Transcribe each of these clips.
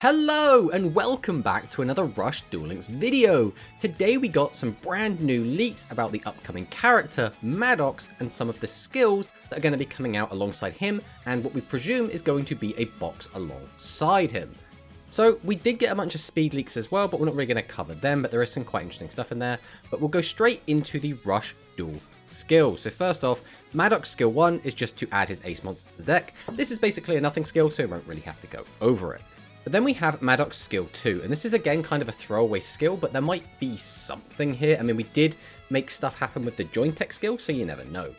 Hello and welcome back to another Rush Duel Links video. Today we got some brand new leaks about the upcoming character, Maddox, and some of the skills that are going to be coming out alongside him and what we presume is going to be a box alongside him. So we did get a bunch of speed leaks as well, but we're not really going to cover them, but there is some quite interesting stuff in there. But we'll go straight into the Rush Duel skill. So first off, Maddox skill 1 is just to add his ace monster to the deck. This is basically a nothing skill, so we won't really have to go over it. But then we have Maddox skill 2, and this is again kind of a throwaway skill, but there might be something here. I mean, we did make stuff happen with the join tech skill, so you never know.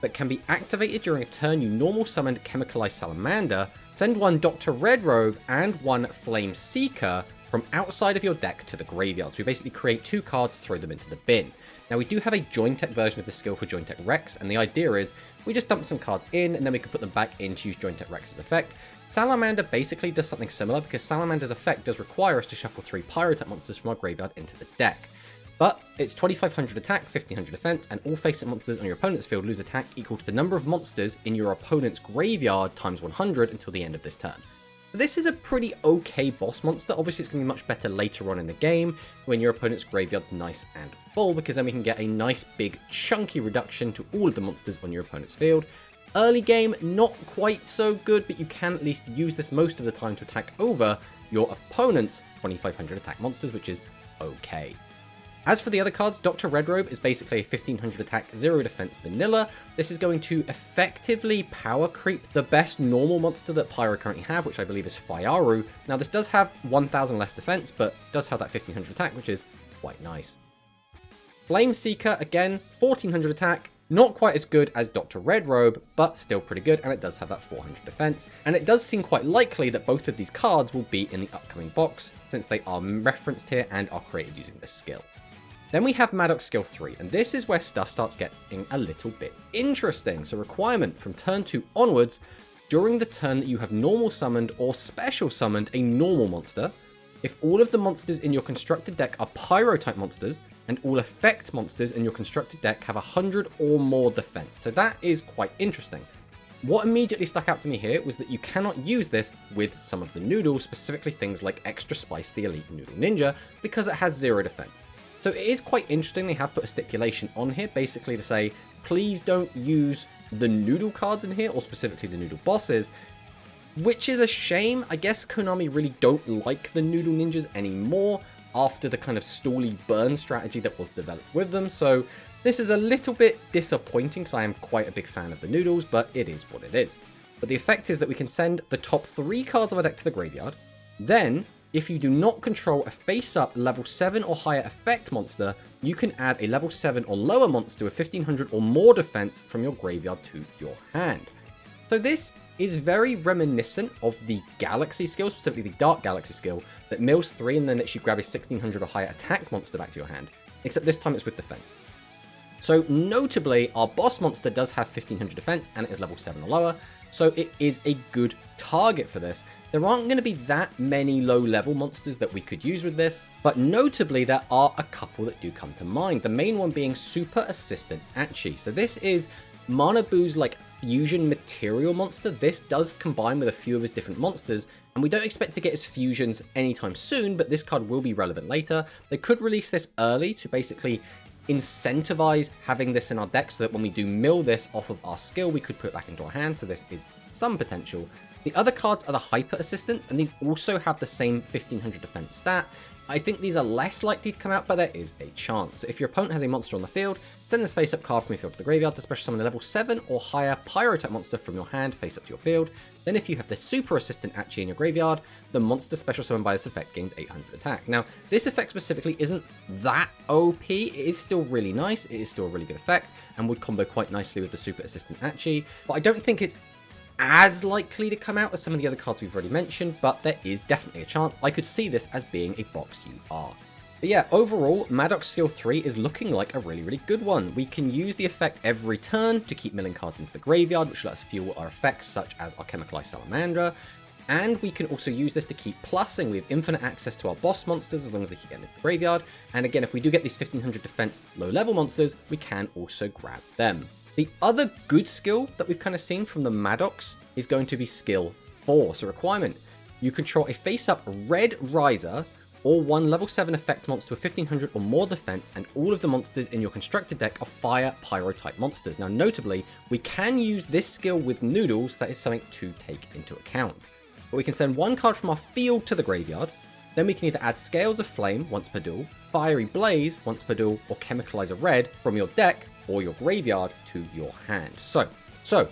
But can be activated during a turn you normal summoned Chemicalized Salamander, send one Dr. Redrobe and one Flame Seeker from outside of your deck to the graveyard. So we basically create 2 cards, throw them into the bin. Now we do have a join tech version of the skill for join tech Rex, and the idea is we just dump some cards in and then we can put them back in to use join tech Rex's effect. Salamander basically does something similar because Salamander's effect does require us to shuffle 3 Pyro type monsters from our graveyard into the deck. But it's 2500 attack, 1500 defense, and all face-up monsters on your opponent's field lose attack equal to the number of monsters in your opponent's graveyard times 100 until the end of this turn. This is a pretty okay boss monster. Obviously, it's going to be much better later on in the game when your opponent's graveyard's nice and full, because then we can get a nice big chunky reduction to all of the monsters on your opponent's field. Early game, not quite so good, but you can at least use this most of the time to attack over your opponent's 2500 attack monsters, which is okay. As for the other cards, Dr. Redrobe is basically a 1500 attack, 0 defense vanilla. This is going to effectively power creep the best normal monster that Pyro currently have, which I believe is Pyro. Now this does have 1000 less defense, but does have that 1500 attack, which is quite nice. Flame Seeker, again, 1400 attack. Not quite as good as Dr. Redrobe, but still pretty good, and it does have that 400 defense. And it does seem quite likely that both of these cards will be in the upcoming box, since they are referenced here and are created using this skill. Then we have Maddox skill 3, and this is where stuff starts getting a little bit interesting. So requirement from turn 2 onwards, during the turn that you have normal summoned or special summoned a normal monster, if all of the monsters in your constructed deck are Pyro type monsters, and all effect monsters in your constructed deck have 100 or more defense. So that is quite interesting. What immediately stuck out to me here was that you cannot use this with some of the noodles, specifically things like Extra Spice the Elite Noodle Ninja, because it has 0 defense. So it is quite interesting they have put a stipulation on here, basically to say, please don't use the noodle cards in here, or specifically the noodle bosses, which is a shame. I guess Konami really don't like the noodle ninjas anymore after the kind of stally burn strategy that was developed with them. So this is a little bit disappointing because I am quite a big fan of the noodles, but it is what it is. But the effect is that we can send the top 3 cards of our deck to the graveyard. Then, if you do not control a face-up level 7 or higher effect monster, you can add a level 7 or lower monster with 1500 or more defense from your graveyard to your hand. So this is very reminiscent of the Galaxy skill, specifically the Dark Galaxy skill, that mills 3 and then lets you grab a 1600 or higher attack monster back to your hand, except this time it's with defense. So notably, our boss monster does have 1500 defense and it is level 7 or lower, so it is a good target for this. There aren't going to be that many low-level monsters that we could use with this, but notably there are a couple that do come to mind. The main one being Super Assistant Achi. So this is Manabu's like fusion material monster. This does combine with a few of his different monsters, and we don't expect to get his fusions anytime soon, but this card will be relevant later. They could release this early to basically incentivize having this in our deck so that when we do mill this off of our skill, we could put it back into our hand, so this is some potential. The other cards are the Hyper Assistants, and these also have the same 1500 defense stat. I think these are less likely to come out, but there is a chance. So if your opponent has a monster on the field, send this face-up card from your field to the graveyard to special summon a level 7 or higher Pyro type monster from your hand face-up to your field. Then if you have the Super Assistant Achi in your graveyard, the monster special summoned by this effect gains 800 attack. Now, this effect specifically isn't that OP. It is still really nice. It is still a really good effect and would combo quite nicely with the Super Assistant Achi, but I don't think it's as likely to come out as some of the other cards we've already mentioned, but there is definitely a chance. I could see this as being a box UR. But yeah, overall, Maddox skill 3 is looking like a really, really good one. We can use the effect every turn to keep milling cards into the graveyard, which lets us fuel our effects, such as our Chemicalized Salamander. And we can also use this to keep plussing. We have infinite access to our boss monsters as long as they keep getting into the graveyard. And again, if we do get these 1500 defense low-level monsters, we can also grab them. The other good skill that we've kind of seen from the Maddox is going to be skill 4, so requirement. you control a face-up red riser, or one level 7 effect monster with 1500 or more defense, and all of the monsters in your constructed deck are fire pyro type monsters. Now notably, we can use this skill with noodles, that is something to take into account. But we can send one card from our field to the graveyard, then we can either add Scales of Flame once per duel, Fiery Blaze once per duel, or Chemicalizer Red from your deck or your graveyard to your hand. So,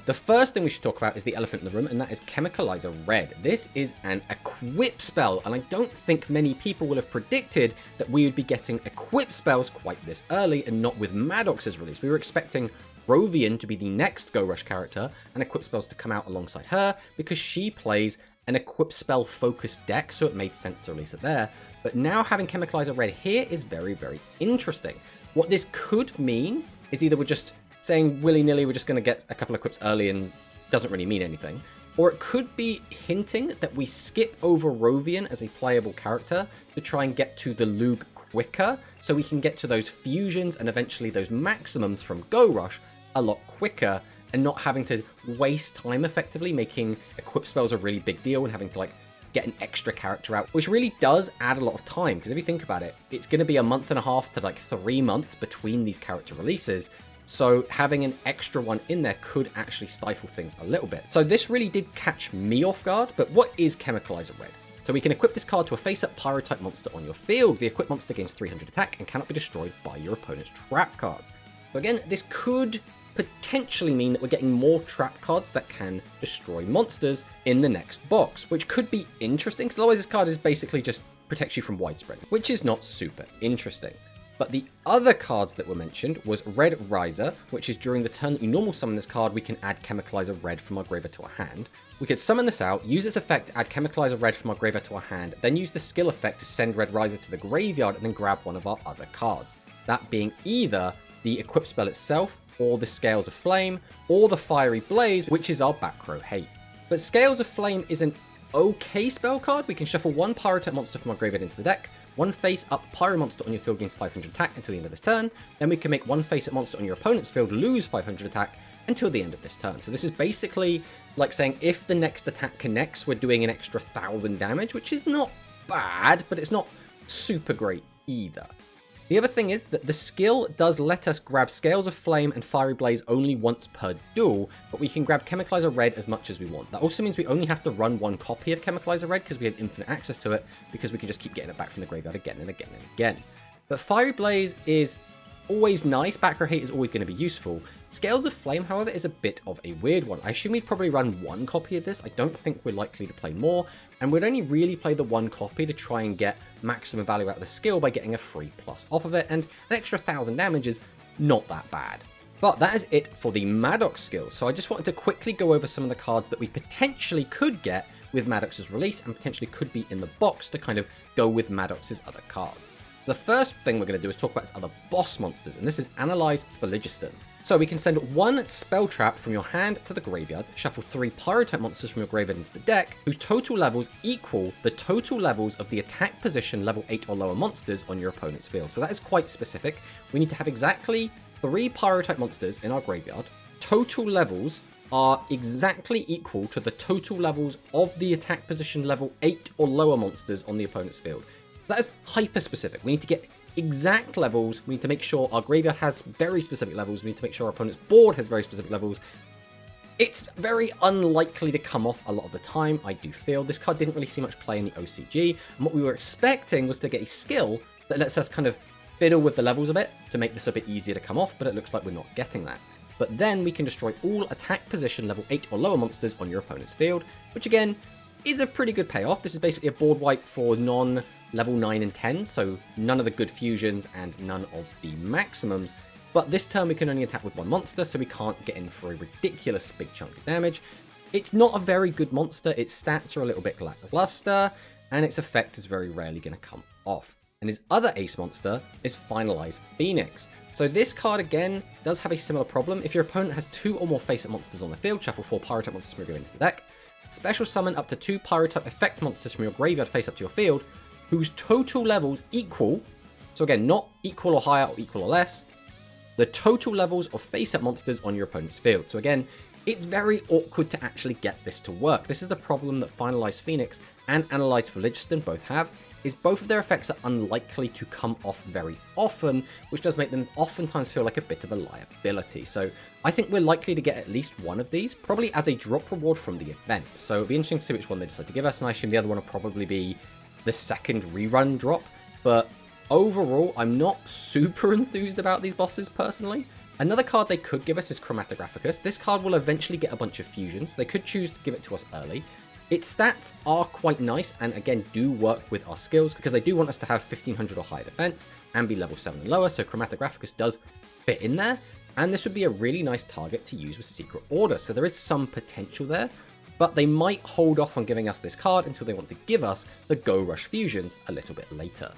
the first thing we should talk about is the elephant in the room, and that is Chemicalizer Red. This is an equip spell, and I don't think many people will have predicted that we would be getting equip spells quite this early, and not with Maddox's release. We were expecting Rovian to be the next Go Rush character, and equip spells to come out alongside her, because she plays an equip spell focused deck, so it made sense to release it there. But now having Chemicalizer Red here is very, very interesting. What this could mean is either we're just saying willy-nilly we're just going to get a couple of equips early and doesn't really mean anything, or it could be hinting that we skip over Rovian as a playable character to try and get to the Lug quicker, so we can get to those fusions and eventually those maximums from Go Rush a lot quicker, and not having to waste time effectively making equip spells a really big deal and having to like get an extra character out, which really does add a lot of time, because if you think about it, it's going to be a month and a half to like 3 months between these character releases. So having an extra one in there could actually stifle things a little bit. So this really did catch me off guard, but what is Chemicalizer Red? So we can equip this card to a face-up pyro type monster on your field. The equipped monster gains 300 attack and cannot be destroyed by your opponent's trap cards. So again, this could potentially mean that we're getting more trap cards that can destroy monsters in the next box, which could be interesting, because otherwise this card is basically just protects you from widespread, which is not super interesting. But the other cards that were mentioned was Red Riser, which is during the turn that you normal summon this card, we can add Chemicalizer Red from our graveyard to our hand. We could summon this out, use its effect to add Chemicalizer Red from our graveyard to our hand, then use the skill effect to send Red Riser to the graveyard and then grab one of our other cards. That being either the equip spell itself, or the Scales of Flame, or the Fiery Blaze, which is our back row hate. But Scales of Flame is an okay spell card. We can shuffle one Pyro type monster from our graveyard into the deck, one face-up Pyro monster on your field gains 500 attack until the end of this turn, then we can make one face-up monster on your opponent's field lose 500 attack until the end of this turn. So this is basically like saying if the next attack connects, we're doing an extra 1000 damage, which is not bad, but it's not super great either. The other thing is that the skill does let us grab Scales of Flame and Fiery Blaze only once per duel, but we can grab Chemicalizer Red as much as we want. That also means we only have to run one copy of Chemicalizer Red because we have infinite access to it, because we can just keep getting it back from the graveyard again and again and again. But Fiery Blaze is always nice, back row hate is always going to be useful. Scales of Flame, however, is a bit of a weird one. I assume we'd probably run one copy of this. I don't think we're likely to play more, and we'd only really play the one copy to try and get maximum value out of the skill by getting a free plus off of it, and an extra 1000 damage is not that bad. But that is it for the Maddox skills, so I just wanted to quickly go over some of the cards that we potentially could get with Maddox's release, and potentially could be in the box to kind of go with Maddox's other cards. The first thing we're going to do is talk about his other boss monsters, and this is Analyze Phlogiston. So we can send one spell trap from your hand to the graveyard, shuffle 3 Pyro type monsters from your graveyard into the deck, whose total levels equal the total levels of the attack position level 8 or lower monsters on your opponent's field. So that is quite specific. We need to have exactly 3 Pyro type monsters in our graveyard. Total levels are exactly equal to the total levels of the attack position level 8 or lower monsters on the opponent's field. That is hyper specific. We need to get exact levels. We need to make sure our graveyard has very specific levels. We need to make sure our opponent's board has very specific levels. It's very unlikely to come off a lot of the time, I do feel. This card didn't really see much play in the OCG, and what we were expecting was to get a skill that lets us kind of fiddle with the levels a bit to make this a bit easier to come off, but it looks like we're not getting that. But then we can destroy all attack position level 8 or lower monsters on your opponent's field, which again is a pretty good payoff. This is basically a board wipe for non-level 9 and 10, so none of the good fusions and none of the maximums. But this turn we can only attack with one monster, so we can't get in for a ridiculous big chunk of damage. It's not a very good monster, its stats are a little bit lackluster, and its effect is very rarely going to come off. And his other ace monster is Finalize Phoenix. So this card again does have a similar problem. If your opponent has 2 or more face-up monsters on the field, shuffle 4 Pyro type monsters from your graveyard into the deck. Special summon up to 2 Pyro type effect monsters from your graveyard face up to your field, whose total levels equal, so again, not equal or higher or equal or less, the total levels of face-up monsters on your opponent's field. So again, it's very awkward to actually get this to work. This is the problem that Finalize Phoenix and Analyze Phlogiston both have, is both of their effects are unlikely to come off very often, which does make them oftentimes feel like a bit of a liability. So I think we're likely to get at least one of these, probably as a drop reward from the event. So it'll be interesting to see which one they decide to give us, and I assume the other one will probably be the second rerun drop. But overall, I'm not super enthused about these bosses personally. Another card they could give us is Chromatographicus. This card will eventually get a bunch of fusions. They could choose to give it to us early. Its stats are quite nice and again do work with our skills because they do want us to have 1500 or higher defense and be level 7 and lower, so Chromatographicus does fit in there, and this would be a really nice target to use with Secret Order, so there is some potential there, but they might hold off on giving us this card until they want to give us the Go Rush Fusions a little bit later.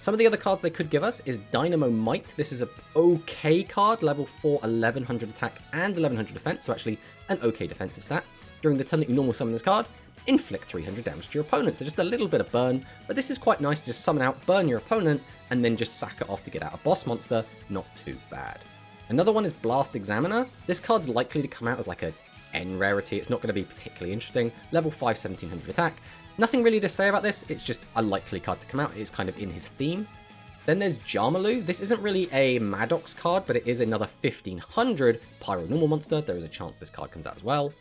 Some of the other cards they could give us is Dynamo Might. This is an okay card, level 4, 1100 attack and 1100 defense, so actually an okay defensive stat. During the turn that you normal summon this card, inflict 300 damage to your opponent, so just a little bit of burn, but this is quite nice to just summon out, burn your opponent, and then just sack it off to get out a boss monster, not too bad. Another one is Blast Examiner. This card's likely to come out as like a N rarity, it's not going to be particularly interesting, level 5, 1700 attack. Nothing really to say about this, it's just a likely card to come out, it's kind of in his theme. Then there's Jarmalu. This isn't really a Maddox card, but it is another 1500 Pyro normal monster, there is a chance this card comes out as well.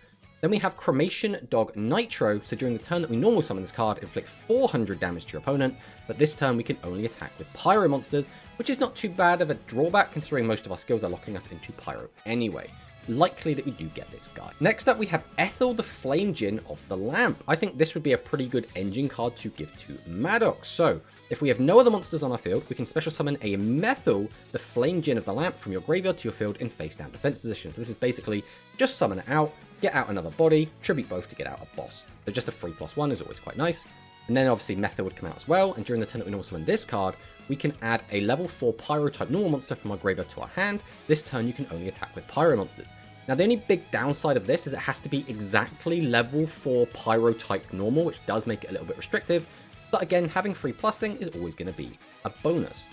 Then we have Cremation Dog Nitro, so during the turn that we normal summon this card, it inflicts 400 damage to your opponent, but this turn we can only attack with Pyro monsters, which is not too bad of a drawback considering most of our skills are locking us into Pyro anyway. Likely that we do get this guy. Next up we have Ethel the Flame Djinn of the Lamp. I think this would be a pretty good engine card to give to Maddox. So if we have no other monsters on our field, we can special summon a Methil, the Flame Djinn of the Lamp, from your graveyard to your field in face down defense position. So this is basically just summon it out, get out another body, tribute both to get out a boss. So just a 3+1 is always quite nice. And then obviously Methil would come out as well, and during the turn that we normal summon this card, we can add a level 4 Pyro type normal monster from our graveyard to our hand. This turn you can only attack with Pyro monsters. Now the only big downside of this is it has to be exactly level 4 Pyro type normal, which does make it a little bit restrictive, but again, having free plussing is always going to be a bonus.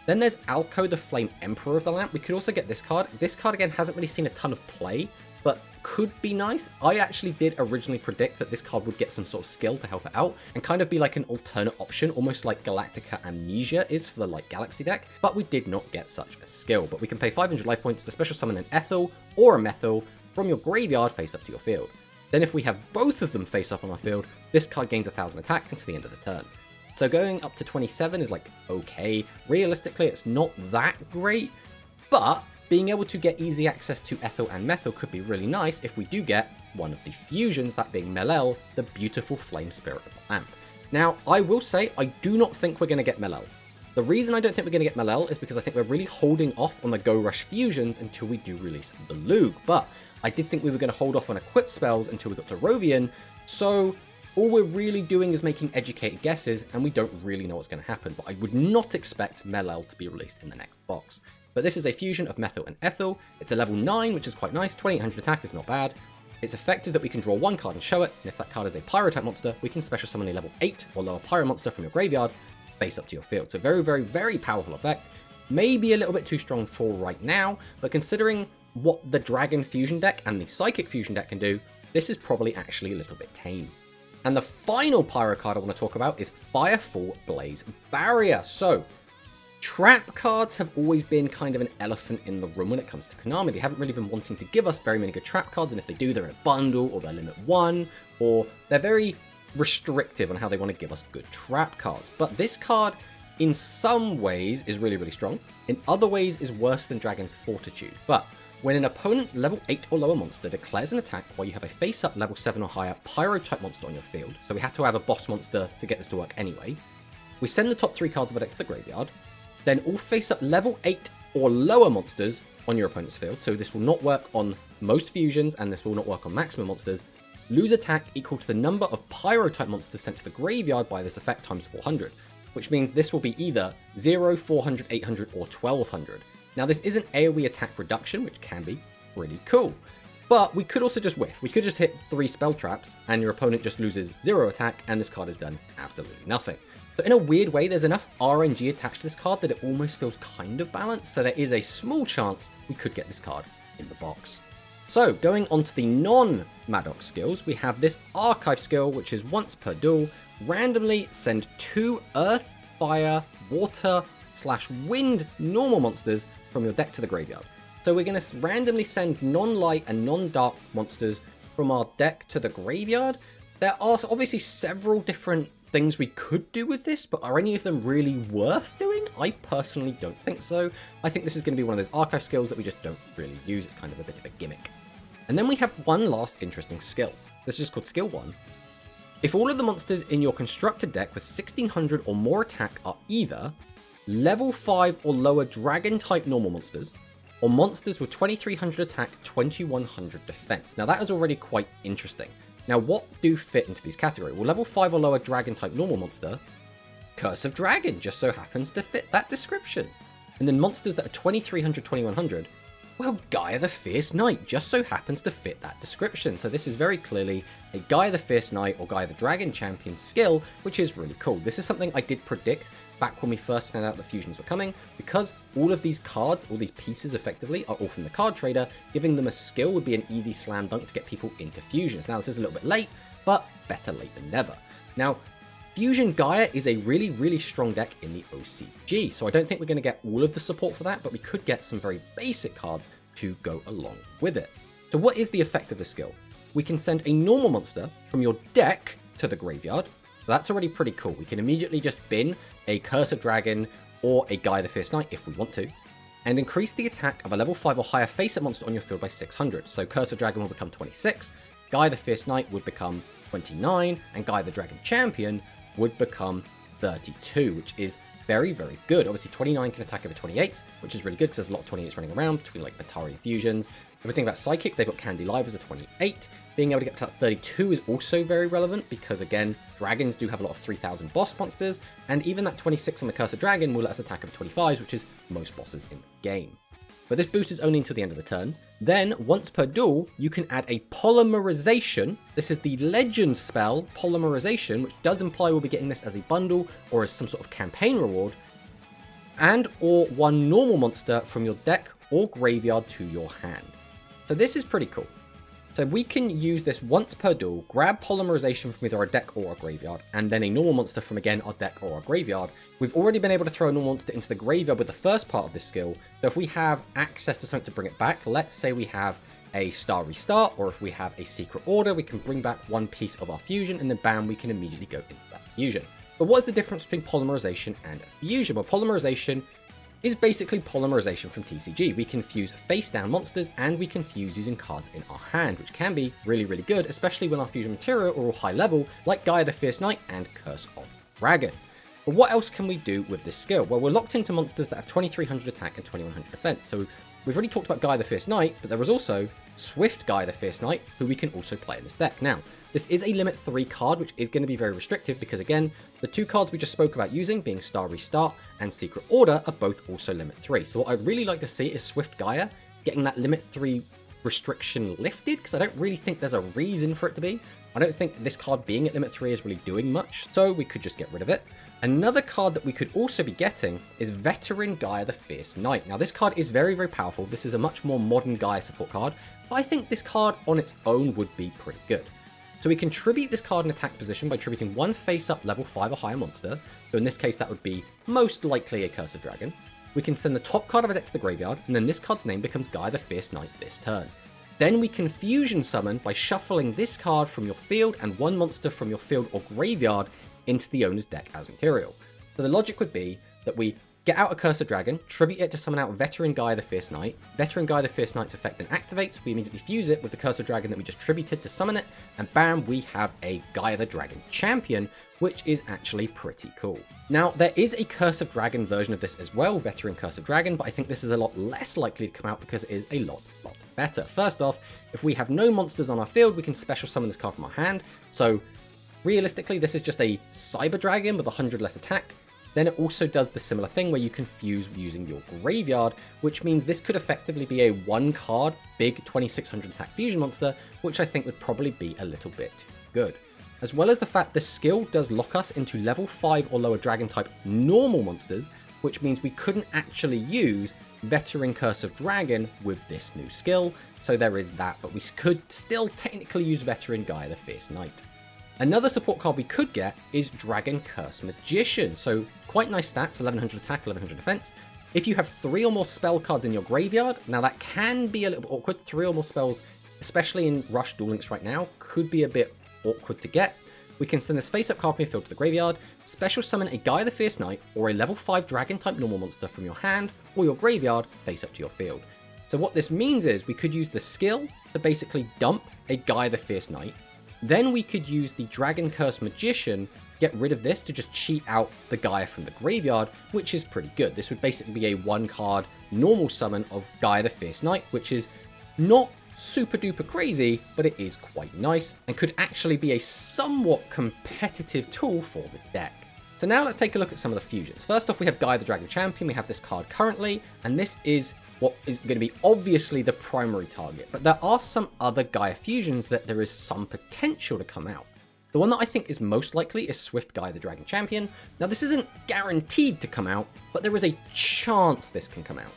Then there's Alco the Flame Emperor of the Lamp. We could also get this card. This card again hasn't really seen a ton of play, but could be nice. I actually did originally predict that this card would get some sort of skill to help it out and kind of be like an alternate option, almost like Galactica Amnesia is for the Light Galaxy deck, but we did not get such a skill. But we can pay 500 life points to special summon an Ethel or a Methil from your graveyard face up to your field. Then if we have both of them face up on our field, this card gains 1000 attack until the end of the turn. So going up to 27 is like okay. Realistically, it's not that great, but being able to get easy access to Ethel and Methil could be really nice if we do get one of the fusions, that being Melel, the beautiful flame spirit of the lamp. Now, I will say, I do not think we're going to get Melel. The reason I don't think we're going to get Melel is because I think we're really holding off on the Go Rush fusions until we do release the Lug, but I did think we were going to hold off on equip spells until we got to Rovian, so all we're really doing is making educated guesses, and we don't really know what's going to happen, but I would not expect Melel to be released in the next box. But this is a fusion of Methil and Ethel. It's a level 9, which is quite nice. 2800 attack is not bad. Its effect is that we can draw one card and show it, and if that card is a Pyro type monster, we can special summon a level 8 or lower Pyro monster from your graveyard face up to your field. So very, very, very powerful effect. Maybe a little bit too strong for right now, but considering what the Dragon Fusion deck and the Psychic Fusion deck can do, this is probably actually a little bit tame. And the final Pyro card I want to talk about is Firefall Blaze Barrier. So trap cards have always been kind of an elephant in the room when it comes to Konami. They haven't really been wanting to give us very many good trap cards, and if they do, they're in a bundle, or they're limit 1, or they're very restrictive on how they want to give us good trap cards. But this card, in some ways, is really, really strong. In other ways, is worse than Dragon's Fortitude. But when an opponent's level 8 or lower monster declares an attack while you have a face-up level 7 or higher Pyro-type monster on your field, so we have to have a boss monster to get this to work anyway, we send the top 3 cards of the deck to the graveyard. Then all face-up level 8 or lower monsters on your opponent's field, so this will not work on most fusions, and this will not work on maximum monsters, lose attack equal to the number of Pyro-type monsters sent to the graveyard by this effect times 400, which means this will be either 0, 400, 800, or 1200. Now this isn't AoE attack reduction, which can be really cool, but we could also just whiff. We could just hit 3 spell traps, and your opponent just loses 0 attack, and this card has done absolutely nothing. But in a weird way, there's enough RNG attached to this card that it almost feels kind of balanced, so there is a small chance we could get this card in the box. So going on to the non-Maddox skills, we have this archive skill, which is once per duel, randomly send 2 earth, fire, water / wind normal monsters from your deck to the graveyard. So we're going to randomly send non-light and non-dark monsters from our deck to the graveyard. There are obviously several different things we could do with this, but are any of them really worth doing? I personally don't think so. I think this is going to be one of those archive skills that we just don't really use. It's kind of a bit of a gimmick. And then we have one last interesting skill. This is just called Skill 1. If all of the monsters in your constructed deck with 1600 or more attack are either level 5 or lower dragon type normal monsters, or monsters with 2300 attack, 2100 defense. Now that is already quite interesting. Now what do fit into these categories? Well, level 5 or lower dragon type normal monster, Curse of Dragon just so happens to fit that description. And then monsters that are 2300, 2100, well, Gaia the Fierce Knight just so happens to fit that description. So this is very clearly a Gaia the Fierce Knight or Gaia the Dragon Champion skill, which is really cool. This is something I did predict back when we first found out that fusions were coming, because all of these cards, all these pieces effectively, are all from the card trader. Giving them a skill would be an easy slam dunk to get people into fusions. Now this is a little bit late, but better late than never. Now, Fusion Gaia is a really, really strong deck in the OCG, so I don't think we're going to get all of the support for that, but we could get some very basic cards to go along with it. So what is the effect of this skill? We can send a normal monster from your deck to the graveyard. So that's already pretty cool. We can immediately just bin a Curse of Dragon or a Gaia the Fierce Knight if we want to, and increase the attack of a level 5 or higher face-up monster on your field by 600. So Curse of Dragon will become 26, Gaia the Fierce Knight would become 29, and Gaia the Dragon Champion would become 32, which is very, very good. Obviously 29 can attack over 28s, which is really good because there's a lot of 28s running around between like Atari fusions. Everything about Psychic, they've got Candy Live as a 28. Being able to get to 32 is also very relevant because, again, dragons do have a lot of 3000 boss monsters, and even that 26 on the Curse of Dragon will let us attack over 25s, which is most bosses in the game. But this boost is only until the end of the turn. Then, once per duel, you can add a Polymerization. This is the legend spell, Polymerization, which does imply we'll be getting this as a bundle or as some sort of campaign reward, and or one normal monster from your deck or graveyard to your hand. So this is pretty cool. So we can use this once per duel, grab Polymerization from either our deck or our graveyard, and then a normal monster from, again, our deck or our graveyard. We've already been able to throw a normal monster into the graveyard with the first part of this skill, so if we have access to something to bring it back, let's say we have a Star Restart, or if we have a Secret Order, we can bring back one piece of our fusion, and then bam, we can immediately go into that fusion. But what is the difference between Polymerization and fusion? Well, Polymerization is basically Polymerization from TCG. We can fuse face-down monsters, and we can fuse using cards in our hand, which can be really, really good, especially when our fusion material are all high level, like Gaia the Fierce Knight and Curse of Dragon. But what else can we do with this skill? Well, we're locked into monsters that have 2300 attack and 2100 defense. So we've already talked about Gaia the Fierce Knight, but there was also Swift Gaia the Fierce Knight, who we can also play in this deck. Now, this is a limit 3 card, which is going to be very restrictive because, again, the 2 cards we just spoke about using, being Star Restart and Secret Order, are both also limit 3. So what I'd really like to see is Swift Gaia getting that limit 3 restriction lifted, because I don't really think there's a reason for it to be. I don't think this card being at limit 3 is really doing much, so we could just get rid of it. Another card that we could also be getting is Veteran Gaia the Fierce Knight. Now, this card is very, very powerful. This is a much more modern Gaia support card, but I think this card on its own would be pretty good. So we can tribute this card in attack position by tributing one face-up level 5 or higher monster. So in this case, that would be most likely a Curse of Dragon. We can send the top card of a deck to the graveyard, and then this card's name becomes Gaia the Fierce Knight this turn. Then we can fusion summon by shuffling this card from your field and one monster from your field or graveyard into the owner's deck as material. So the logic would be that we get out a Curse of Dragon, tribute it to summon out Veteran Gaia the Fierce Knight. Veteran Gaia the Fierce Knight's effect then activates. We immediately fuse it with the Curse of Dragon that we just tributed to summon it, and bam, we have a Gaia the Dragon Champion, which is actually pretty cool. Now, there is a Curse of Dragon version of this as well, Veteran Curse of Dragon, but I think this is a lot less likely to come out because it is a lot better. First off, if we have no monsters on our field, we can special summon this card from our hand. So realistically, this is just a Cyber Dragon with 100 less attack. Then it also does the similar thing where you can fuse using your graveyard, which means this could effectively be a 1-card, big 2600 attack fusion monster, which I think would probably be a little bit too good. As well as the fact the skill does lock us into level 5 or lower dragon type normal monsters, which means we couldn't actually use Veteran Curse of Dragon with this new skill, So there is that, but we could still technically use Veteran Gaia the Fierce Knight. Another support card we could get is Dragon Curse Magician. So quite nice stats, 1100 attack, 1100 defense. If you have 3 or more spell cards in your graveyard, now that can be a little bit awkward. 3 or more spells, especially in Rush Duel Links right now, could be a bit awkward to get. We can send this face-up card from your field to the graveyard, special summon a Gaia the Fierce Knight or a level 5 dragon-type normal monster from your hand or your graveyard face-up to your field. So what this means is we could use the skill to basically dump a Gaia the Fierce Knight. Then we could use the Dragon Curse Magician, get rid of this to just cheat out the Gaia from the graveyard, which is pretty good. This would basically be a 1-card normal summon of Gaia the Fierce Knight, which is not super duper crazy, but it is quite nice and could actually be a somewhat competitive tool for the deck. So now let's take a look at some of the fusions. First off, we have Gaia the Dragon Champion. We have this card currently, and this is what is going to be obviously the primary target, but there are some other Gaia fusions that there is some potential to come out. The one that I think is most likely is Swift Gaia the Dragon Champion. Now this isn't guaranteed to come out, but there is a chance this can come out.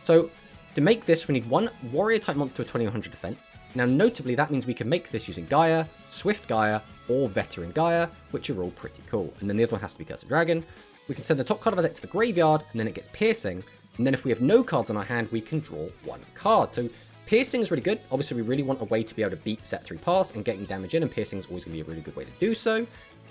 So to make this, we need 1 warrior type monster with 2100 defense. Now notably, that means we can make this using Gaia, Swift Gaia, or Veteran Gaia, which are all pretty cool. And then the other one has to be Curse of Dragon. We can send the top card of our deck to the graveyard, and then it gets Piercing. And then if we have no cards in our hand, we can draw 1 card. So Piercing is really good. Obviously, we really want a way to be able to beat set 3 pass and getting damage in, and Piercing is always going to be a really good way to do so.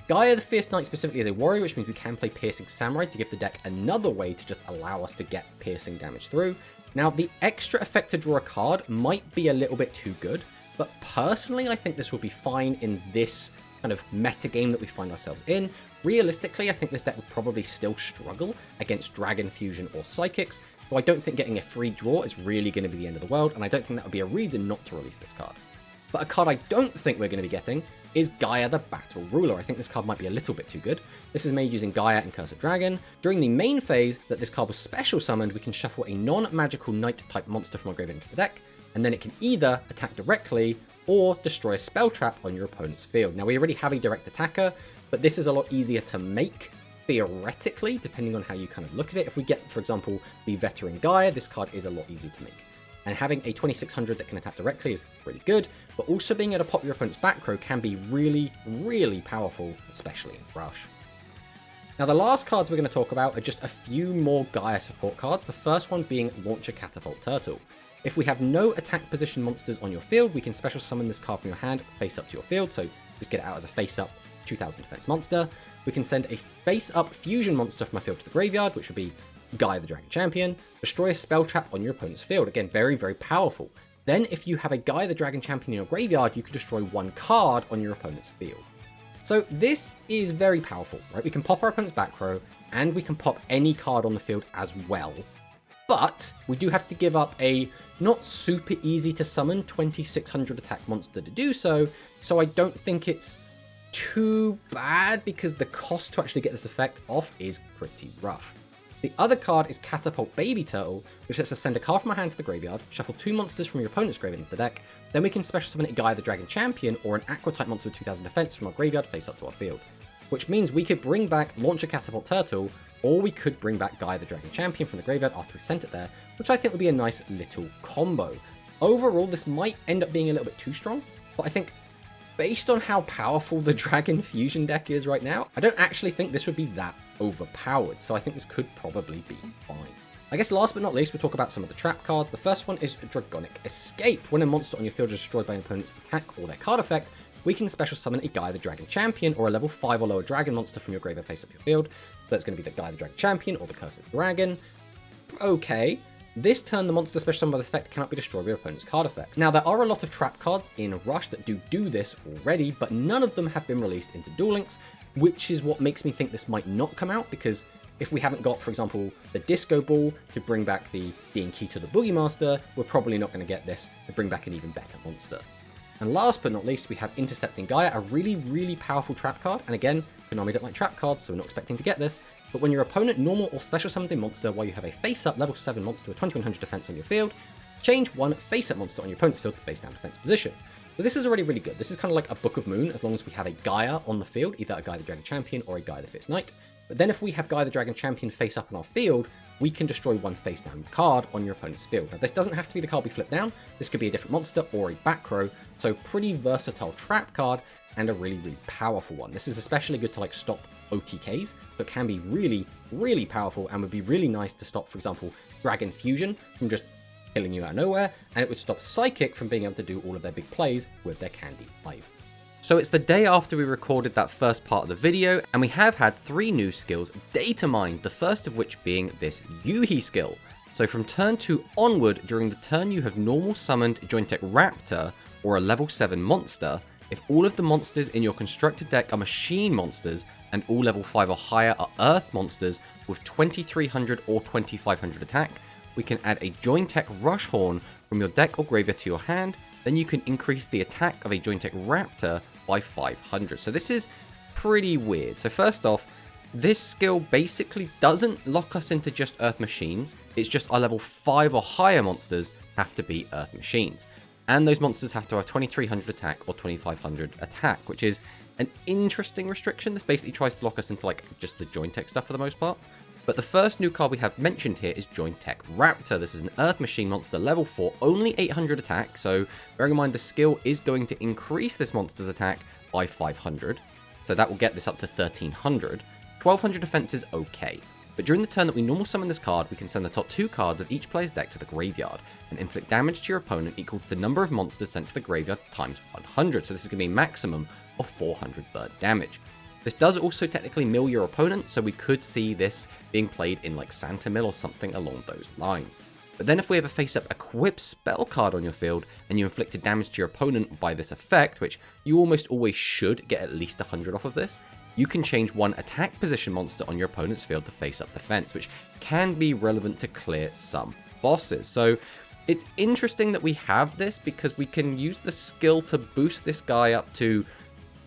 Gaia the Fierce Knight specifically is a warrior, which means we can play Piercing Samurai to give the deck another way to just allow us to get piercing damage through. Now, the extra effect to draw a card might be a little bit too good, but personally, I think this will be fine in this kind of meta game that we find ourselves in. Realistically, I think this deck would probably still struggle against Dragon Fusion or Psychics, so I don't think getting a free draw is really going to be the end of the world, and I don't think that would be a reason not to release this card. But a card I don't think we're going to be getting is Gaia the Battle Ruler. I think this card might be a little bit too good. This is made using Gaia and Curse of Dragon. During the main phase that this card was special summoned, we can shuffle a non-magical knight type monster from our graveyard into the deck, and then it can either attack directly or destroy a spell trap on your opponent's field. Now we already have a direct attacker, but this is a lot easier to make, theoretically, depending on how you kind of look at it. If we get, for example, the Veteran Gaia, this card is a lot easier to make. And having a 2600 that can attack directly is really good, but also being able to pop your opponent's back row can be really, really powerful, especially in Rush. Now the last cards we're going to talk about are just a few more Gaia support cards, the first one being Launcher Catapult Turtle. If we have no attack position monsters on your field, we can special summon this card from your hand face up to your field, so just get it out as a face up 2000 defense monster. We can send a face up fusion monster from our field to the graveyard, which would be Gaia the Dragon Champion, destroy a spell trap on your opponent's field. Again, very, very powerful. Then if you have a Gaia the Dragon Champion in your graveyard, you can destroy 1 card on your opponent's field. So this is very powerful, right? We can pop our opponent's back row, and we can pop any card on the field as well. But we do have to give up a not super easy to summon 2600 attack monster to do so, so I don't think it's too bad because the cost to actually get this effect off is pretty rough. The other card is Catapult Baby Turtle, which lets us send a card from our hand to the graveyard, shuffle 2 monsters from your opponent's graveyard into the deck, then we can special summon a Gaia the Dragon Champion or an Aqua type monster with 2000 defense from our graveyard face up to our field. Which means we could bring back Launcher Catapult Turtle, or we could bring back Gaia the Dragon Champion from the graveyard after we sent it there, which I think would be a nice little combo. Overall, this might end up being a little bit too strong, but I think based on how powerful the Dragon Fusion deck is right now, I don't actually think this would be that overpowered, so I think this could probably be fine. I guess last but not least, we'll talk about some of the trap cards. The first one is Dragonic Escape. When a monster on your field is destroyed by an opponent's attack or their card effect, we can special summon a Gaia the Dragon Champion or a level 5 or lower dragon monster from your graveyard face up your field. That's going to be the Gaia the Dragon Champion or the Curse of Dragon. Okay. This turn, the monster special summoned by this effect cannot be destroyed by your opponent's card effect. Now, there are a lot of trap cards in Rush that do this already, but none of them have been released into Duel Links, which is what makes me think this might not come out, because if we haven't got, for example, the Disco Ball to bring back the being key to the Boogie Master, we're probably not going to get this to bring back an even better monster. And last but not least, we have Intercepting Gaia, a really, really powerful trap card. And again, Konami don't like trap cards, so we're not expecting to get this. But when your opponent normal or special summons a monster while you have a face-up level 7 monster with 2100 defense on your field, change 1 face-up monster on your opponent's field to face-down defense position. So this is already really good. This is kind of like a Book of Moon, as long as we have a Gaia on the field, either a Gaia the Dragon Champion or a Gaia the Fierce Knight. But then if we have Gaia the Dragon Champion face up on our field, we can destroy one face down card on your opponent's field. Now this doesn't have to be the card we flip down, this could be a different monster or a back row, so pretty versatile trap card and a really, really powerful one. This is especially good to like stop OTKs, but can be really, really powerful and would be really nice to stop, for example, Dragon Fusion from just killing you out of nowhere, and it would stop Psychic from being able to do all of their big plays with their Candy Hive. So it's the day after we recorded that first part of the video, and we have had 3 new skills data mined, the first of which being this Yugioh skill. So from turn 2 onward, during the turn you have normal summoned Jointech Raptor or a level 7 monster. If all of the monsters in your constructed deck are machine monsters, and all level 5 or higher are earth monsters with 2300 or 2500 attack, we can add a Jointech Rush Horn from your deck or graveyard to your hand. Then you can increase the attack of a Jointech Raptor by 500. So this is pretty weird. So first off, this skill basically doesn't lock us into just Earth machines. It's just our level 5 or higher monsters have to be Earth machines. And those monsters have to have 2300 attack or 2500 attack, which is an interesting restriction. This basically tries to lock us into like just the Jointech stuff for the most part. But the first new card we have mentioned here is Jointech Raptor. This is an Earth Machine monster, level 4, only 800 attack, so bearing in mind the skill is going to increase this monster's attack by 500, so that will get this up to 1300. 1200 defense is okay, but during the turn that we normal summon this card, we can send the top 2 cards of each player's deck to the graveyard, and inflict damage to your opponent equal to the number of monsters sent to the graveyard times 100, so this is going to be a maximum of 400 burnt damage. This does also technically mill your opponent, so we could see this being played in like Santa Mill or something along those lines. But then if we have a face-up equip spell card on your field, and you inflicted damage to your opponent by this effect, which you almost always should get at least 100 off of this, you can change one attack position monster on your opponent's field to face-up defense, which can be relevant to clear some bosses. So it's interesting that we have this, because we can use the skill to boost this guy up to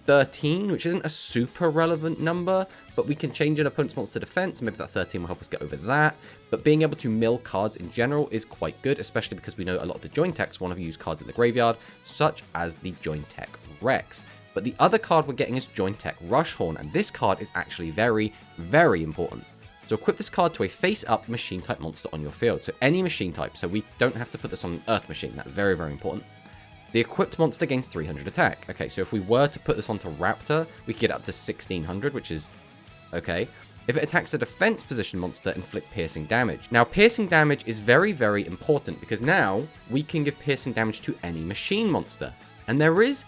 13, which isn't a super relevant number, but we can change an opponent's monster defense. Maybe that 13 will help us get over that. But being able to mill cards in general is quite good, especially because we know a lot of the Jointechs want to use cards in the graveyard, such as the Jointech Rex. But the other card we're getting is Jointech Rush Horn, and this card is actually very, very important. So equip this card to a face-up machine type monster on your field. So any machine type, so we don't have to put this on an Earth machine. That's very, very important. The equipped monster gains 300 attack. Okay, so if we were to put this onto Raptor, we could get up to 1600, which is okay. If it attacks a defense position monster, inflict piercing damage. Now, piercing damage is very, very important, because now we can give piercing damage to any machine monster. And there is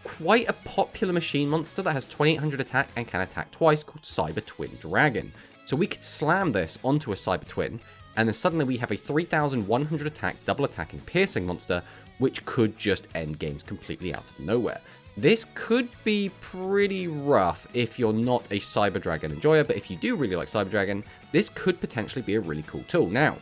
quite a popular machine monster that has 2800 attack and can attack twice, called Cyber Twin Dragon. So we could slam this onto a Cyber Twin, and then suddenly we have a 3100 attack, double attacking piercing monster, which could just end games completely out of nowhere. This could be pretty rough if you're not a Cyber Dragon enjoyer, but if you do really like Cyber Dragon, this could potentially be a really cool tool. Now,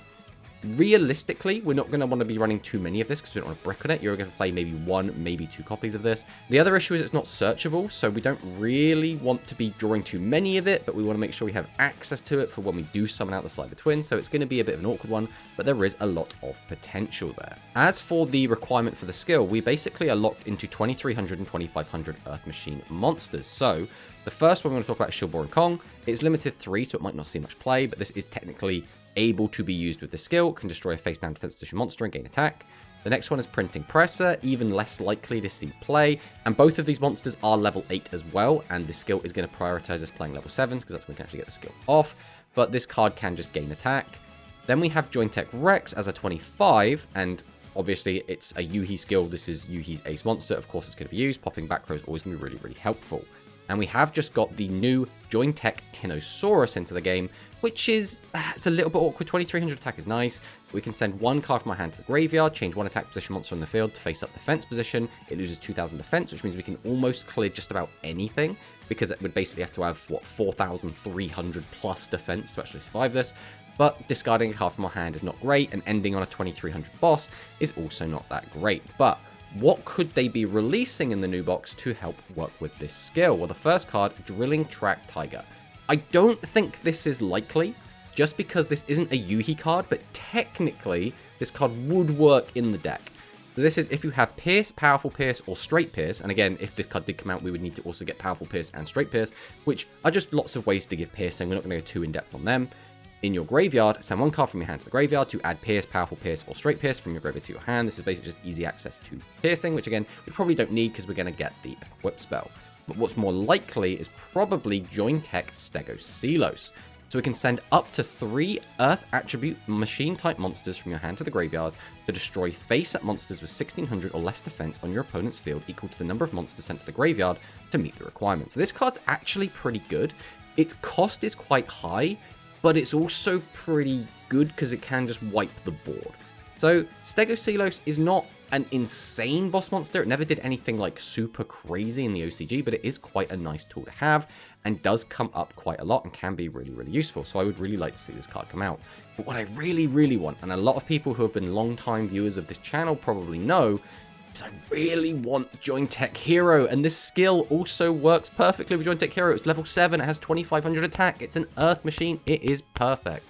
realistically, we're not going to want to be running too many of this because we don't want to brick on it. You're going to play maybe 1, maybe 2 copies of this. The other issue is it's not searchable, so we don't really want to be drawing too many of it, but we want to make sure we have access to it for when we do summon out the Cyber Twin, so it's going to be a bit of an awkward one, but there is a lot of potential there. As for the requirement for the skill, we basically are locked into 2300 and 2500 Earth Machine monsters. So the first one we're going to talk about is Shilboran Kong. It's limited 3, so it might not see much play, but this is technically able to be used with the skill, can destroy a face down defense position monster and gain attack. The next one is Printing Presser, even less likely to see play, and both of these monsters are level 8 as well, and the skill is going to prioritize us playing level 7s, because that's when we can actually get the skill off, but this card can just gain attack. Then we have Jointech Rex as a 25, and obviously it's a Yugioh skill. This is Yugioh's ace monster, of course it's going to be used. Popping back row is always going to be really, really helpful. And we have just got the new Jointech Tomatosaurs into the game, which is, it's a little bit awkward. 2300 attack is nice. We can send 1 card from our hand to the graveyard, change 1 attack position monster on the field to face up defense position. It loses 2000 defense, which means we can almost clear just about anything, because it would basically have to have, what, 4300 plus defense to actually survive this. But discarding a card from our hand is not great, and ending on a 2300 boss is also not that great. But what could they be releasing in the new box to help work with this skill? Well, the first card, Drilling Track Tiger. I don't think this is likely, just because this isn't a Yugioh card, but technically this card would work in the deck. So this is if you have Pierce, Powerful Pierce, or Straight Pierce, and again, if this card did come out, we would need to also get Powerful Pierce and Straight Pierce, which are just lots of ways to give piercing. We're not going to go too in-depth on them. In your graveyard, send one card from your hand to the graveyard to add Pierce, Powerful Pierce, or Straight Pierce from your graveyard to your hand. This is basically just easy access to piercing, which again, we probably don't need because we're going to get the equip spell. But what's more likely is probably Jointech Stegoselos. So we can send up to 3 Earth Attribute Machine-type monsters from your hand to the graveyard to destroy face-up monsters with 1600 or less defense on your opponent's field equal to the number of monsters sent to the graveyard to meet the requirements. So this card's actually pretty good. Its cost is quite high, but it's also pretty good because it can just wipe the board. So Stegoselos is not an insane boss monster. It never did anything like super crazy in the OCG, but it is quite a nice tool to have and does come up quite a lot and can be really, really useful. So I would really like to see this card come out. But what I really, really want, and a lot of people who have been long-time viewers of this channel probably know, is I really want Jointech Hero, and this skill also works perfectly with Jointech Hero. It's level 7, it has 2500 attack, it's an Earth machine, it is perfect.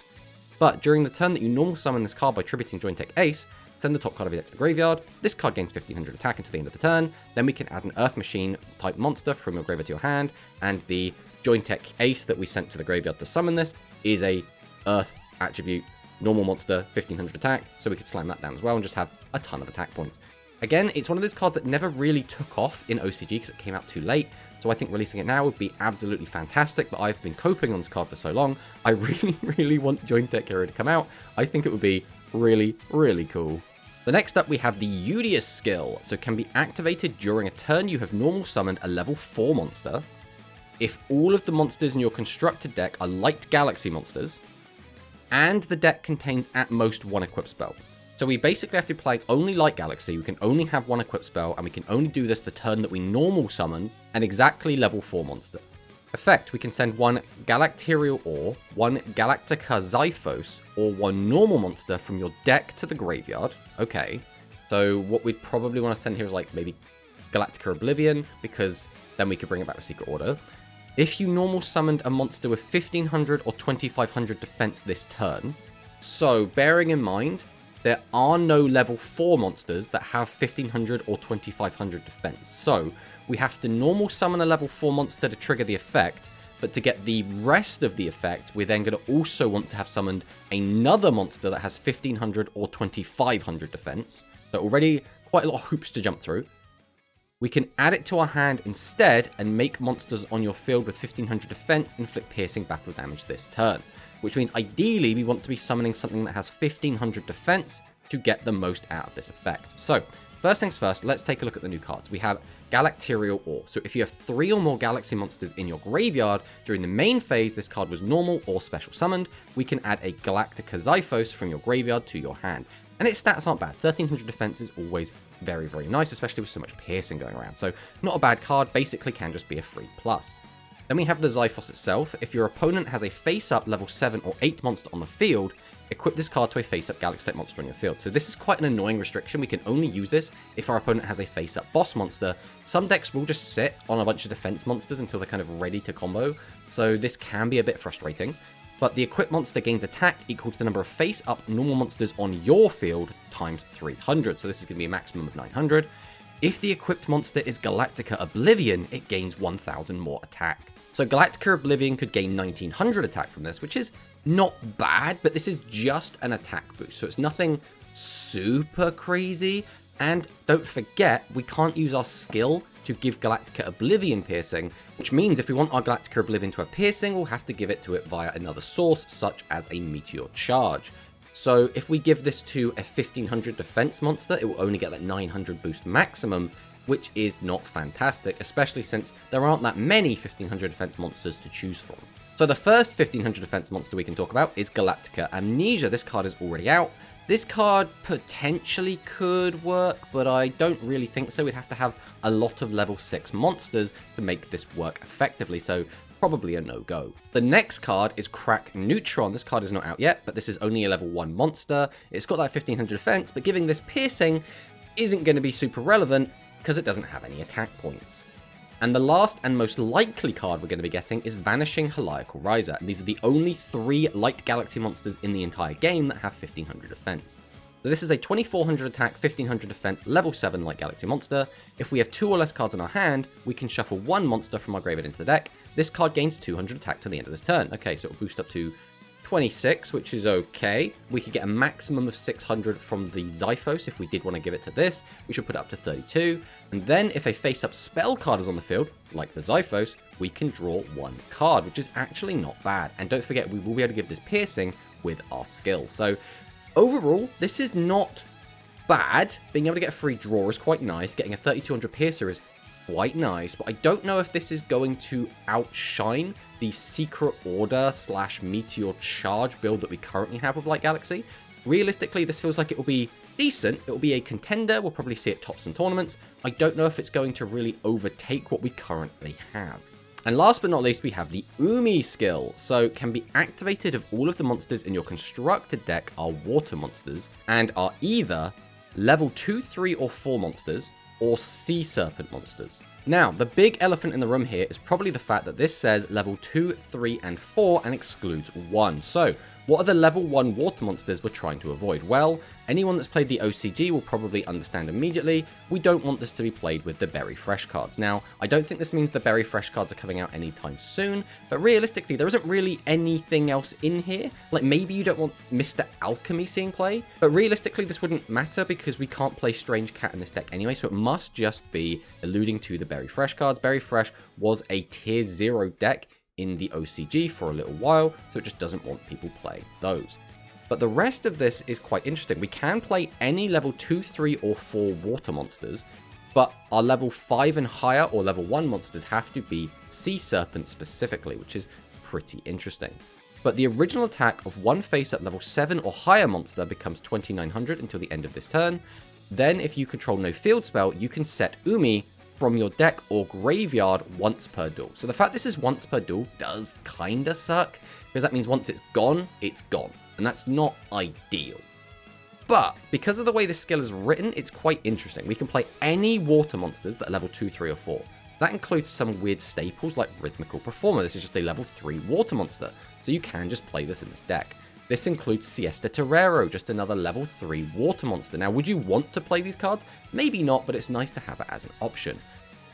But during the turn that you normal summon this card by tributing Jointech Ace, send the top card of your deck to the graveyard. This card gains 1500 attack until the end of the turn. Then we can add an Earth Machine type monster from your graveyard to your hand. And the Jointech Ace that we sent to the graveyard to summon this is a Earth attribute normal monster, 1500 attack. So we could slam that down as well and just have a ton of attack points. Again, it's one of those cards that never really took off in OCG because it came out too late. So I think releasing it now would be absolutely fantastic, but I've been coping on this card for so long. I really, really want Jointech Hero to come out. I think it would be really, really cool. The next up we have the yugioh skill, so it can be activated during a turn you have normal summoned a level 4 monster. If all of the monsters in your constructed deck are light galaxy monsters, and the deck contains at most 1 equip spell. So we basically have to play only light galaxy, we can only have 1 equip spell, and we can only do this the turn that we normal summon an exactly level 4 monster. Effect, we can send 1 Galacterial Ore, 1 Galactica Zyphos, or 1 normal monster from your deck to the graveyard. Okay, so what we'd probably want to send here is like maybe Galactica Oblivion, because then we could bring it back with Secret Order. If you normal summoned a monster with 1500 or 2500 defense this turn, so bearing in mind, there are no level 4 monsters that have 1500 or 2500 defense. So we have to normal summon a level 4 monster to trigger the effect, but to get the rest of the effect, we're then going to also want to have summoned another monster that has 1500 or 2500 defense. So already quite a lot of hoops to jump through. We can add it to our hand instead and make monsters on your field with 1500 defense inflict piercing battle damage this turn. Which means ideally we want to be summoning something that has 1500 defense to get the most out of this effect. So, first things first, let's take a look at the new cards. We have Galacterial Ore. So if you have 3 or more galaxy monsters in your graveyard, during the main phase, this card was normal or special summoned, we can add a Galactica Zyphos from your graveyard to your hand. And its stats aren't bad. 1300 defense is always very, very nice, especially with so much piercing going around. So, not a bad card, basically can just be a free plus. Then we have the Zyphos itself. If your opponent has a face-up level 7 or 8 monster on the field, equip this card to a face-up Galaxy-type monster on your field. So this is quite an annoying restriction. We can only use this if our opponent has a face-up boss monster. Some decks will just sit on a bunch of defense monsters until they're kind of ready to combo. So this can be a bit frustrating. But the equipped monster gains attack equal to the number of face-up normal monsters on your field times 300. So this is going to be a maximum of 900. If the equipped monster is Galactica Oblivion, it gains 1000 more attack. So Galactica Oblivion could gain 1900 attack from this, which is not bad, but this is just an attack boost. So it's nothing super crazy. And don't forget, we can't use our skill to give Galactica Oblivion piercing, which means if we want our Galactica Oblivion to have piercing, we'll have to give it to it via another source, such as a Meteor Charge. So if we give this to a 1500 defense monster, it will only get that 900 boost maximum, which is not fantastic, especially since there aren't that many 1500 defense monsters to choose from. So the first 1500 defense monster we can talk about is Galactica Amnesia. This card is already out. This card potentially could work, but I don't really think so. We'd have to have a lot of level 6 monsters to make this work effectively, so probably a no-go. The next card is Crack Neutron. This card is not out yet, but this is only a level 1 monster. It's got that 1500 defense, but giving this piercing isn't going to be super relevant because it doesn't have any attack points. And the last and most likely card we're going to be getting is Vanishing Heliacal Riser. And these are the only 3 light galaxy monsters in the entire game that have 1500 defense. So this is a 2400 attack, 1500 defense, level 7 like Galaxy monster. If we have 2 or less cards in our hand, we can shuffle 1 monster from our graveyard into the deck. This card gains 200 attack to the end of this turn. Okay, so it'll boost up to 26, which is okay. We could get a maximum of 600 from the Xiphos if we did want to give it to this. We should put it up to 32. And then if a face-up spell card is on the field, like the Xiphos, we can draw 1 card, which is actually not bad. And don't forget, we will be able to give this piercing with our skill. So overall, this is not bad. Being able to get a free draw is quite nice. Getting a 3200 piercer is quite nice, but I don't know if this is going to outshine the Secret Order / Meteor Charge build that we currently have with Light Galaxy. Realistically, this feels like it will be decent. It will be a contender. We'll probably see it top some tournaments. I don't know if it's going to really overtake what we currently have. And last but not least, we have the Umi skill. So can be activated if all of the monsters in your constructed deck are water monsters and are either level 2, 3, or 4 monsters, or sea serpent monsters. Now, the big elephant in the room here is probably the fact that this says level 2, 3, and 4 and excludes 1. So, what are the level 1 water monsters we're trying to avoid? Well, anyone that's played the OCG will probably understand immediately. We don't want this to be played with the Berry Fresh cards. Now, I don't think this means the Berry Fresh cards are coming out anytime soon, but realistically, there isn't really anything else in here. Like, maybe you don't want Mr. Alchemy seeing play, but realistically, this wouldn't matter because we can't play Strange Cat in this deck anyway, so it must just be alluding to the Berry Fresh cards. Berry Fresh was a tier 0 deck in the OCG for a little while, so it just doesn't want people playing those. But the rest of this is quite interesting. We can play any level 2, 3, or 4 water monsters, but our level 5 and higher or level 1 monsters have to be sea serpent specifically, which is pretty interesting. But the original attack of 1 face-up level 7 or higher monster becomes 2900 until the end of this turn. Then if you control no field spell, you can set Umi from your deck or graveyard once per duel. So the fact this is once per duel does kinda suck, because that means once it's gone, and that's not ideal. But because of the way this skill is written, it's quite interesting. We can play any water monsters that are level 2, 3, or 4. That includes some weird staples like Rhythmical Performer. This is just a level 3 water monster, so you can just play this in this deck. This includes Siesta Torero, just another level 3 water monster. Now, would you want to play these cards? Maybe not, but it's nice to have it as an option.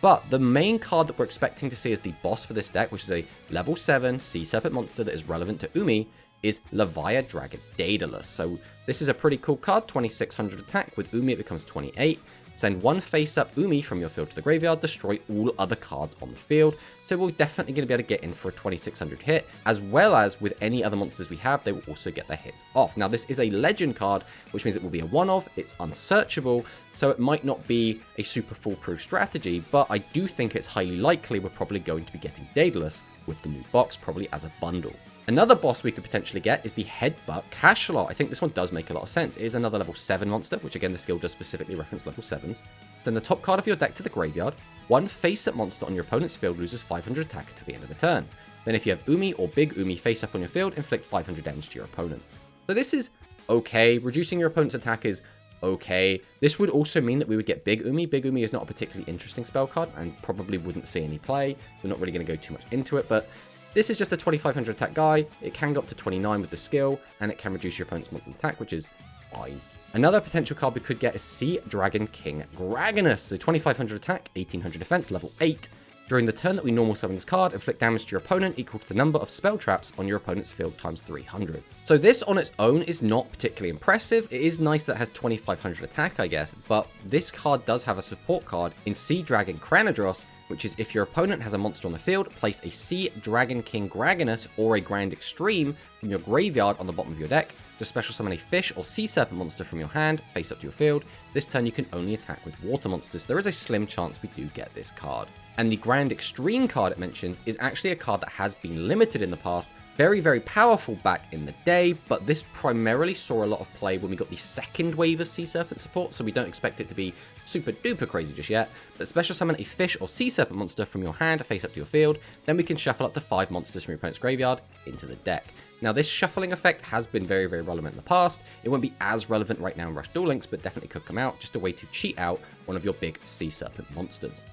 But the main card that we're expecting to see as the boss for this deck, which is a level 7 Sea Serpent monster that is relevant to Umi, is Levia Dragon Daedalus. So this is a pretty cool card, 2600 attack. With Umi, it becomes 28. Send 1 face-up Umi from your field to the graveyard, destroy all other cards on the field. So we're definitely going to be able to get in for a 2600 hit, as well as with any other monsters we have, they will also get their hits off. Now, this is a legend card, which means it will be a one-off, it's unsearchable, so it might not be a super foolproof strategy, but I do think it's highly likely we're probably going to be getting Daedalus with the new box, probably as a bundle. Another boss we could potentially get is the Headbutt Cachalot. I think this one does make a lot of sense. It is another level 7 monster, which again, the skill does specifically reference level 7s. Send the top card of your deck to the graveyard. 1 face-up monster on your opponent's field loses 500 attack until the end of the turn. Then if you have Umi or Big Umi face-up on your field, inflict 500 damage to your opponent. So this is okay. Reducing your opponent's attack is okay. This would also mean that we would get Big Umi. Big Umi is not a particularly interesting spell card and probably wouldn't see any play. We're not really going to go too much into it, but this is just a 2500 attack guy. It can go up to 29 with the skill, and it can reduce your opponent's monster's attack, which is fine. Another potential card we could get is Sea Dragon King Graganus. So 2500 attack, 1800 defense, level 8. During the turn that we normal summon this card, inflict damage to your opponent equal to the number of spell traps on your opponent's field times 300. So this on its own is not particularly impressive. It is nice that it has 2500 attack, I guess, but this card does have a support card in Sea Dragon Cranadros, which is if your opponent has a monster on the field, place a Sea Dragon King Graganus or a Grand Extreme from your graveyard on the bottom of your deck. Just special summon a fish or sea serpent monster from your hand, face up to your field. This turn you can only attack with water monsters. There is a slim chance we do get this card. And the Grand Extreme card it mentions is actually a card that has been limited in the past. Very, very powerful back in the day, but this primarily saw a lot of play when we got the second wave of Sea Serpent support, so we don't expect it to be super duper crazy just yet. But special summon a fish or Sea Serpent monster from your hand, face up to your field, then we can shuffle up to 5 monsters from your opponent's graveyard into the deck. Now, this shuffling effect has been very, very relevant in the past. It won't be as relevant right now in Rush Duel Links, but definitely could come out, just a way to cheat out one of your big Sea Serpent monsters.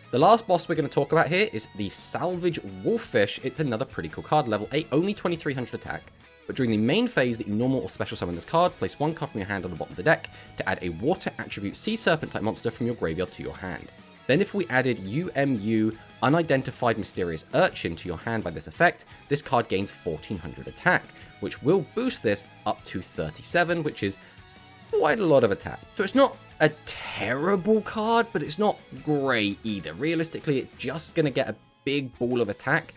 The last boss we're going to talk about here is the Salvage Wolffish. It's another pretty cool card, level 8, only 2300 attack, but during the main phase that you normal or special summon this card, place one card from your hand on the bottom of the deck to add a water attribute sea serpent type monster from your graveyard to your hand. Then if we added UMU Unidentified Mysterious Urchin to your hand by this effect, this card gains 1400 attack, which will boost this up to 37, which is quite a lot of attack. So it's not a terrible card, but it's not great either. Realistically, it's just going to get a big ball of attack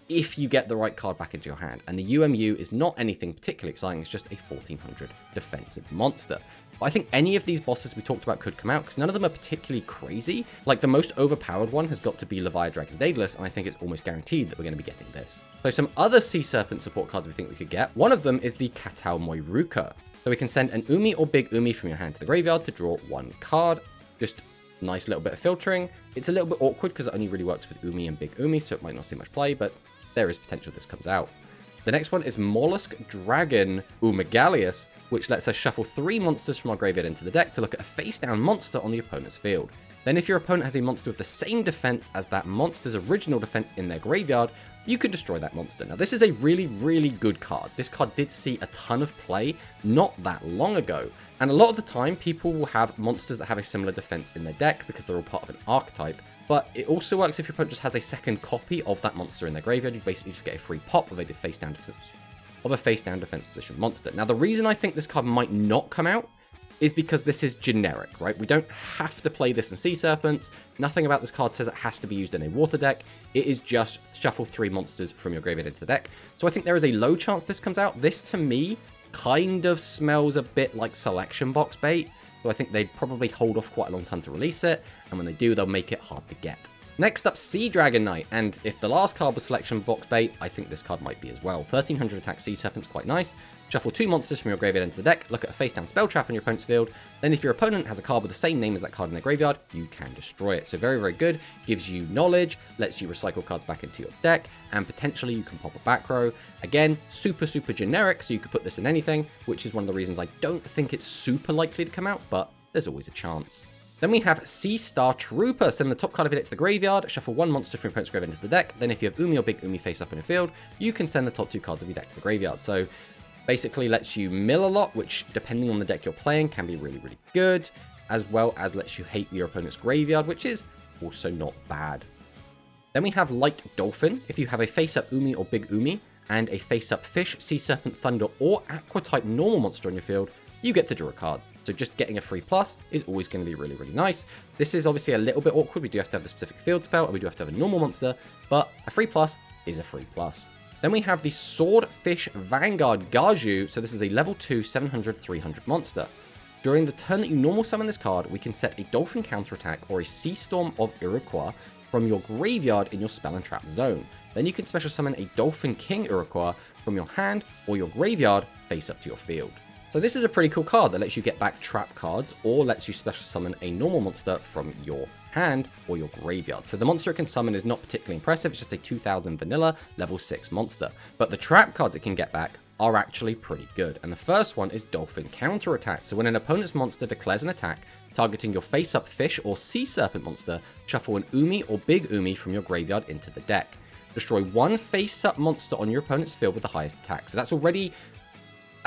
if you get the right card back into your hand. And the UMU is not anything particularly exciting, it's just a 1400 defensive monster. But I think any of these bosses we talked about could come out, because none of them are particularly crazy. Like, the most overpowered one has got to be Leviathan Dragon Daedalus, and I think it's almost guaranteed that we're going to be getting this. So some other Sea Serpent support cards we think we could get. One of them is the Katao Moiruka. So we can send an Umi or Big Umi from your hand to the graveyard to draw one card. Just nice little bit of filtering. It's a little bit awkward because it only really works with Umi and Big Umi, so it might not see much play, but there is potential this comes out. The next one is Mollusk Dragon Umegalius, which lets us shuffle 3 monsters from our graveyard into the deck to look at a face-down monster on the opponent's field. Then if your opponent has a monster with the same defense as that monster's original defense in their graveyard, you can destroy that monster. Now this is a really, really good card. This card did see a ton of play not that long ago. And a lot of the time, people will have monsters that have a similar defense in their deck because they're all part of an archetype. But it also works if your opponent just has a second copy of that monster in their graveyard. You basically just get a free pop of a face-down defense position monster. Now, the reason I think this card might not come out is because this is generic, right? We don't have to play this in Sea Serpents. Nothing about this card says it has to be used in a water deck. It is just shuffle 3 monsters from your graveyard into the deck. So I think there is a low chance this comes out. This, to me, kind of smells a bit like selection box bait. So I think they'd probably hold off quite a long time to release it, and when they do, they'll make it hard to get. Next up, Sea Dragon Knight, and if the last card was selection box bait, I think this card might be as well. 1300 attack Sea Serpent's quite nice. Shuffle 2 monsters from your graveyard into the deck, look at a face-down spell trap in your opponent's field, then if your opponent has a card with the same name as that card in their graveyard, you can destroy it. So very, very good. Gives you knowledge, lets you recycle cards back into your deck, and potentially you can pop a back row. Again, super, super generic, so you could put this in anything, which is one of the reasons I don't think it's super likely to come out, but there's always a chance. Then we have Sea Star Trooper. Send the top card of it to the graveyard, shuffle 1 monster from your opponent's graveyard into the deck. Then if you have Umi or Big Umi face up in the field, you can send the top 2 cards of your deck to the graveyard. So basically lets you mill a lot, which depending on the deck you're playing can be really, really good, as well as lets you hate your opponent's graveyard, which is also not bad. Then we have Light Dolphin. If you have a face-up Umi or Big Umi and a face-up Fish, Sea Serpent, Thunder, or Aqua-type normal monster on your field, you get to draw a card. So just getting a free plus is always going to be really, really nice. This is obviously a little bit awkward. We do have to have the specific field spell, and we do have to have a normal monster, but a free plus is a free plus. Then we have the Swordfish Vanguard Gaju. So this is a level 2, 700, 300 monster. During the turn that you normal summon this card, we can set a Dolphin counterattack or a Sea Storm of Iroquois from your graveyard in your spell and trap zone. Then you can special summon a Dolphin King Iroquois from your hand or your graveyard face up to your field. So this is a pretty cool card that lets you get back trap cards or lets you special summon a normal monster from your hand or your graveyard. So the monster it can summon is not particularly impressive, it's just a 2000 vanilla level 6 monster. But the trap cards it can get back are actually pretty good. And the first one is Dolphin Counterattack. So when an opponent's monster declares an attack targeting your face-up Fish or Sea Serpent monster, shuffle an Umi or Big Umi from your graveyard into the deck. Destroy 1 face-up monster on your opponent's field with the highest attack. So that's already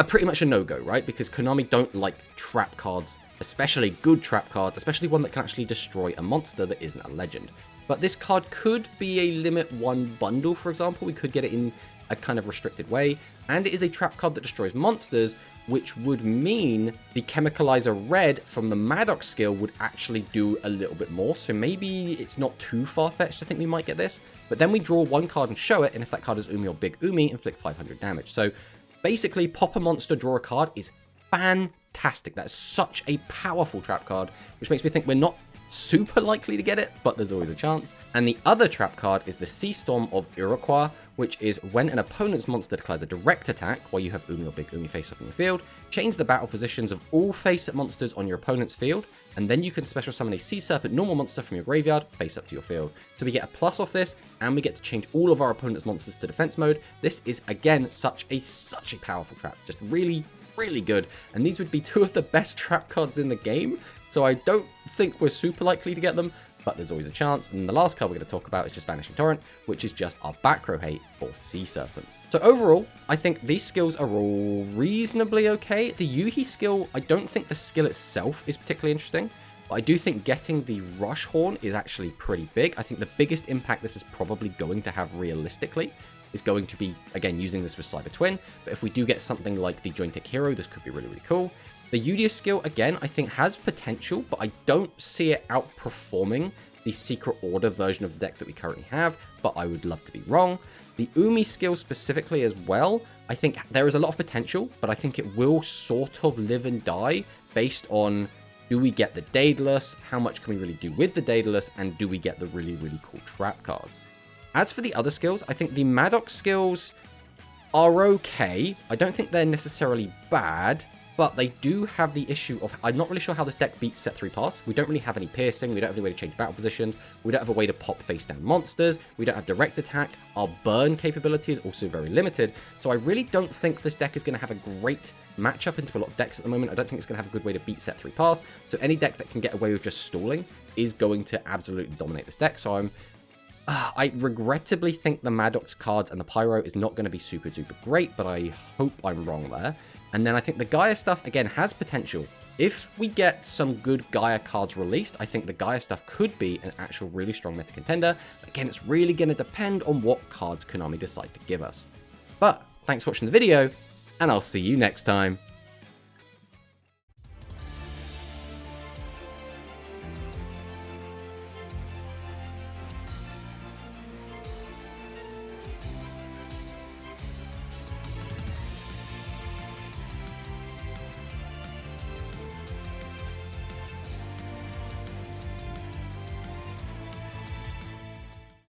pretty much a no-go, right? Because Konami don't like trap cards, especially good trap cards, especially one that can actually destroy a monster that isn't a legend. But this card could be a limit 1 bundle, for example. We could get it in a kind of restricted way. And it is a trap card that destroys monsters, which would mean the Chemicalizer Red from the Maddox skill would actually do a little bit more. So maybe it's not too far-fetched to think we might get this. But then we draw 1 card and show it, and if that card is Umi or Big Umi, inflict 500 damage. So basically, pop a monster, draw a card is fantastic. That's such a powerful trap card, which makes me think we're not super likely to get it, but there's always a chance. And the other trap card is the Sea Storm of Iroquois, which is when an opponent's monster declares a direct attack while you have Umi or Big Umi face up in your field, change the battle positions of all face-up monsters on your opponent's field, and then you can special summon a Sea Serpent normal monster from your graveyard face up to your field. So we get a plus off this, and we get to change all of our opponent's monsters to defense mode. This is, again, such a powerful trap. Just really, really good. And these would be 2 of the best trap cards in the game. So I don't think we're super likely to get them, but there's always a chance. And the last card we're going to talk about is just Vanishing Torrent, which is just our back row hate for Sea Serpents. So overall, I think these skills are all reasonably okay. The Yuhi skill, I don't think the skill itself is particularly interesting, but I do think getting the Rush Horn is actually pretty big. I think the biggest impact this is probably going to have realistically is going to be, again, using this with Cyber Twin. But if we do get something like the Jointic Hero, this could be really, really cool. The yugioh skill, again, I think has potential, but I don't see it outperforming the Secret Order version of the deck that we currently have, but I would love to be wrong. The Umi skill specifically as well, I think there is a lot of potential, but I think it will sort of live and die based on, do we get the Daedalus, how much can we really do with the Daedalus, and do we get the really, really cool trap cards? As for the other skills, I think the Maddox skills are okay. I don't think they're necessarily bad, but they do have the issue of, I'm not really sure how this deck beats set 3 pass. We don't really have any piercing, we don't have any way to change battle positions, we don't have a way to pop face down monsters, we don't have direct attack, our burn capability is also very limited, so I really don't think this deck is going to have a great matchup into a lot of decks at the moment. I don't think it's going to have a good way to beat set 3 pass, so any deck that can get away with just stalling is going to absolutely dominate this deck, so I regrettably think the Maddox cards and the Pyro is not going to be super duper great, but I hope I'm wrong there. And then I think the Gaia stuff, again, has potential. If we get some good Gaia cards released, I think the Gaia stuff could be an actual really strong meta contender. Again, it's really going to depend on what cards Konami decide to give us. But thanks for watching the video, and I'll see you next time.